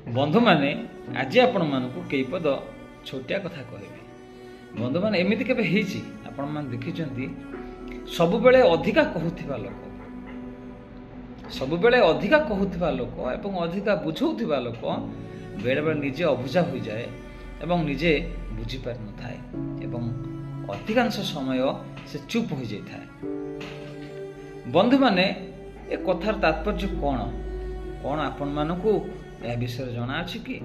बंधु मैंने आज आपण मानक कई पद छोटिया कथा कहबी। बंधु मैंने एमती केबे हेची आपण मान देखिचंती सब बेले अधिका कहूथिबा लोक, सब बेले अधिका कहूथिबा लोक एवं अधिका बुझाउथिबा लोक बेले बेले निजे अबुझा हो जाए एवं निजे बुझी पार न थाए एवं अधिकांश समय से चुप हो जाए थाए। बंधु माने ए कथार तात्पर्य कौन कौन आपण मानकू यह विषय जना अछि कि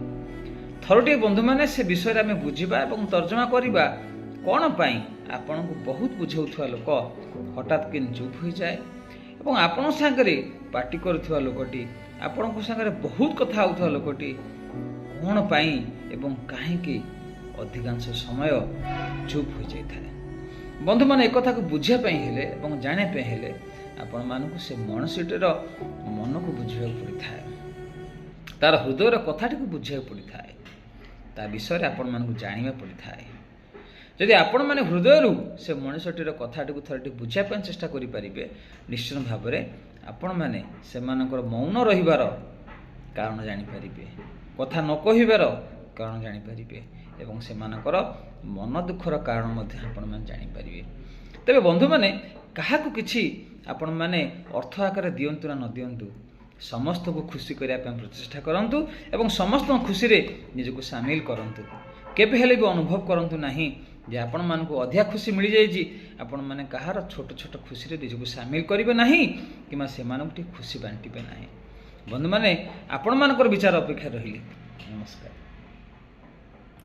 थरटे बंधु माने से विषय आम बुझा और तर्जमा करवा कौन पाई आपण को बहुत बुझाउथुवा लोक हठात कि चुप हो जाए और आपण सांगरे पार्टी करुवा लोकटी आपण को सांगरे बहुत कथा होउथुवा लोकटी कौन पाई एवं कहीं अधिकांश समय चुप हो जाए था। बंधु माने एक कथा को बुझिया पई हेले एवं जाने पे हेले आपण मानकु से मनुष्यटर मन को बुझिया पड़ी थाए, तार हृदयर कथाटी को बुझिया पड़ी थाए, ता विषय आपण मानकु जानिबा पड़ी थाए। जदि आपण माने हृदयरु से मनुष्यटर कथाटी को थरटी बुझिया पई चेष्टा करि परिबे निश्चित भाव में आपण माने सेमानकर मौन रहिबार कारण जानि परिबे, कथा न कहिबार कारण जानि परिबे एवं सेमानकर मन दुखर कारण मध्य आपण माने जानि परिबे। तबे बंधु माने काहाकु किछि आपण माने अर्थ आकार दियंतु ना न दियंतु समस्त को खुशी करिया पे प्रचेष्टा करंतु एवं समस्त खुशी रे निजको शामिल करंतु। केबे हेले भी अनुभव करंतु नाही जे आपण मान को अधिक खुशी मिल जाय जी आपण माने कहार छोट छोट खुशी रे निजको शामिल करिवे नाही किमा से मानकटी खुशी बांटिबे नाही। बंधु माने आपण मानकर विचार अपेक्षा रहिली। नमस्कार।